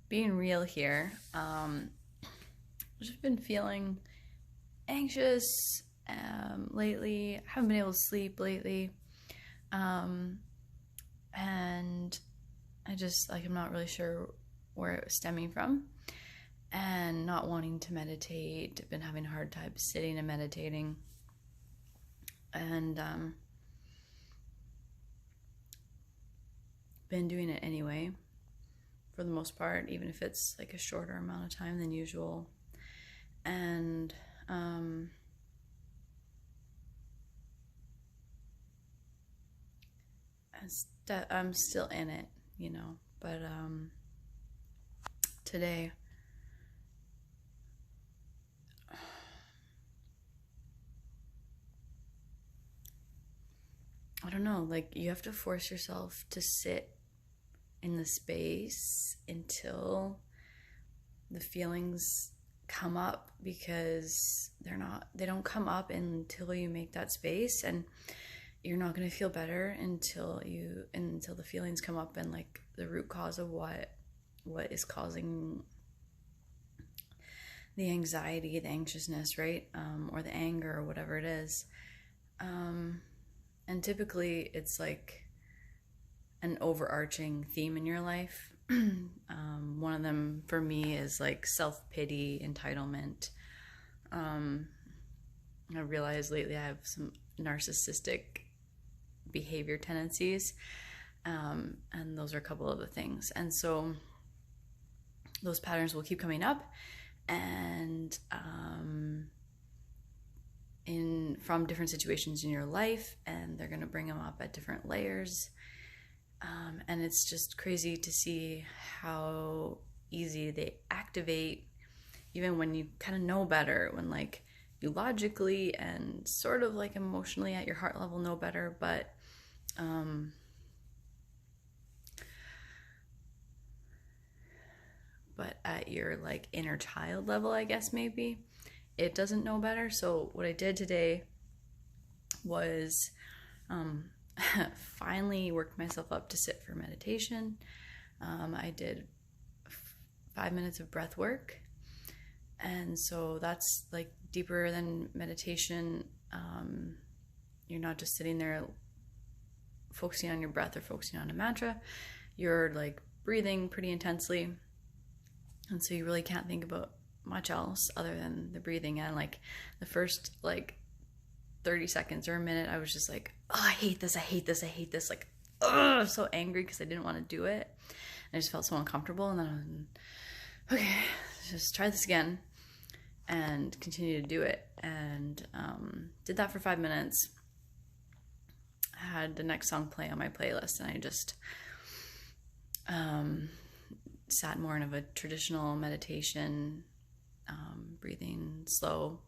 being real here, I've just been feeling anxious lately. I haven't been able to sleep lately. Um, and I'm not really sure where it was stemming from. And not wanting to meditate. I've been having a hard time sitting and meditating. And been doing it anyway, for the most part, even if it's like a shorter amount of time than usual. And I'm still in it, But today, I don't know, like you have to force yourself to sit in the space until the feelings come up, because they don't come up until you make that space, and you're not going to feel better until the feelings come up, and like the root cause of what is causing the anxiety, the anxiousness, right? Or the anger, or whatever it is. And typically it's like an overarching theme in your life. One of them for me is like self-pity, entitlement. I realized lately I have some narcissistic behavior tendencies, and those are a couple of the things. And so those patterns will keep coming up, and from different situations in your life, and they're going to bring them up at different layers. And it's just crazy to see how easy they activate, even when you kind of know better, when like you logically and sort of like emotionally at your heart level know better, but at your like inner child level, I guess maybe it doesn't know better. So what I did today was finally worked myself up to sit for meditation. I did 5 minutes of breath work, and so that's like deeper than meditation. You're not just sitting there focusing on your breath or focusing on a mantra. You're like breathing pretty intensely, and so you really can't think about much else other than the breathing. And like the first like 30 seconds or a minute, I was just like, oh, I hate this, like, oh, so angry because I didn't want to do it. I just felt so uncomfortable, and then okay, just try this again, and continue to do it. And did that for 5 minutes. I had the next song play on my playlist, and I just sat more in of a traditional meditation, breathing slow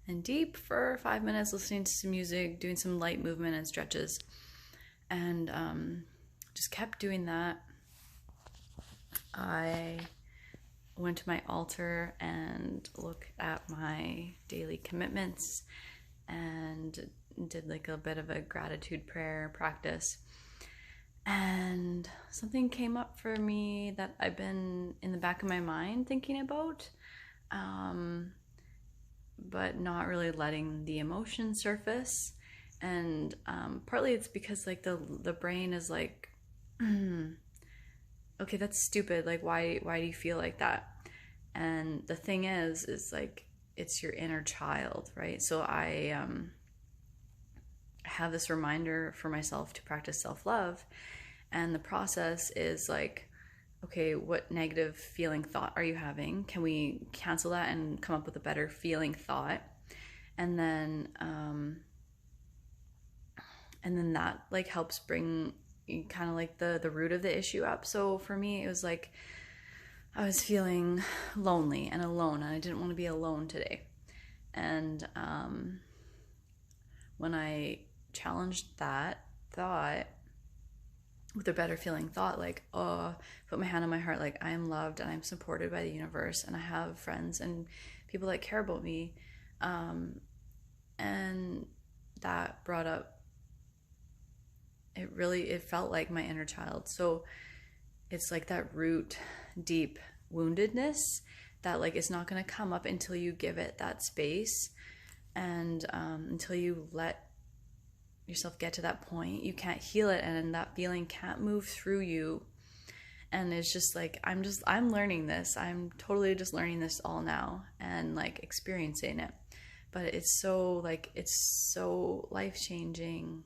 and deep for 5 minutes, listening to some music, doing some light movement and stretches, and just kept doing that. I went to my altar and looked at my daily commitments and did like a bit of a gratitude prayer practice. And something came up for me that I've been in the back of my mind thinking about, but not really letting the emotion surface. And partly it's because like the brain is like, okay, that's stupid. Like, why do you feel like that? And the thing is like, it's your inner child, right? So I have this reminder for myself to practice self-love. And the process is like, okay, what negative feeling thought are you having? Can we cancel that and come up with a better feeling thought? And then that like helps bring kind of like the root of the issue up. So for me, it was like I was feeling lonely and alone, and I didn't want to be alone today. And when I challenged that thought with a better feeling thought, like, oh, put my hand on my heart, like I am loved and I'm supported by the universe, and I have friends and people that care about me, and that brought up, it felt like my inner child. So it's like that root deep woundedness that like it's not going to come up until you give it that space, and until you let yourself get to that point, you can't heal it, and that feeling can't move through you. And it's just like I'm learning this. I'm totally just learning this all now and like experiencing it. But it's so life-changing.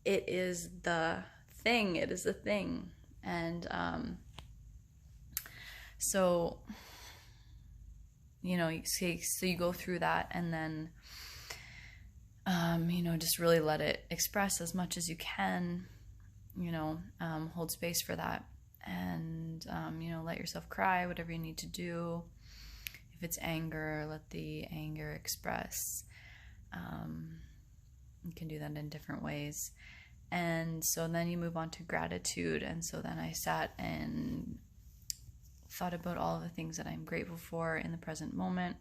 It is the thing. It is the thing. And so you go through that, and then just really let it express as much as you can. Hold space for that, and let yourself cry, whatever you need to do. If it's anger, let the anger express. You can do that in different ways. And so then you move on to gratitude. And so then I sat and thought about all of the things that I'm grateful for in the present moment,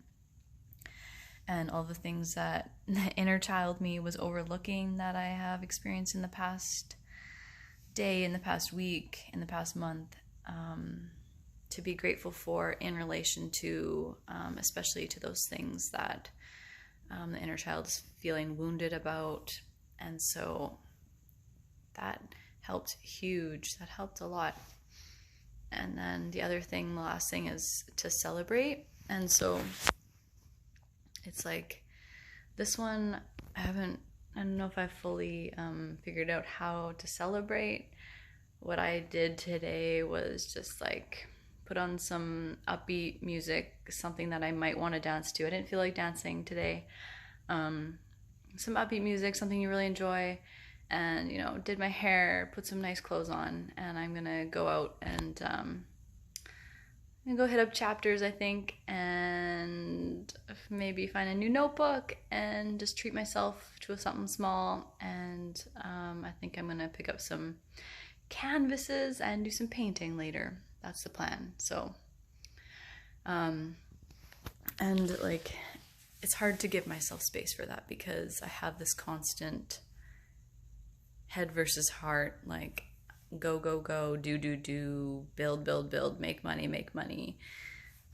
and all the things that the inner child me was overlooking that I have experienced in the past day, in the past week, in the past month, to be grateful for in relation to, especially to those things that the inner child is feeling wounded about. And so that helped huge. That helped a lot. And then the last thing is to celebrate. And so it's like this one, I don't know if I've fully figured out how to celebrate. What I did today was just like put on some upbeat music, something that I might want to dance to. I didn't feel like dancing today. Some upbeat music, something you really enjoy, and did my hair, put some nice clothes on, and I'm gonna go out and go hit up Chapters, I think, and maybe find a new notebook and just treat myself to something small. And I think I'm gonna pick up some canvases and do some painting later. That's the plan. So and like it's hard to give myself space for that, because I have this constant head versus heart, like go, go, go, do, build, make money.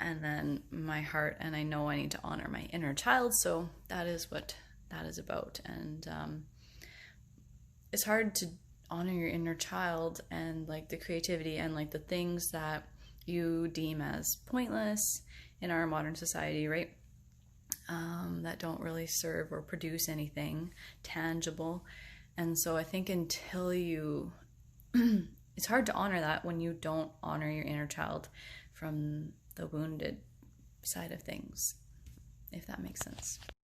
And then my heart, and I know I need to honor my inner child. So that is what that is about. And it's hard to honor your inner child and like the creativity and like the things that you deem as pointless in our modern society, right? That don't really serve or produce anything tangible. And so I think until you it's hard to honor that when you don't honor your inner child from the wounded side of things, if that makes sense.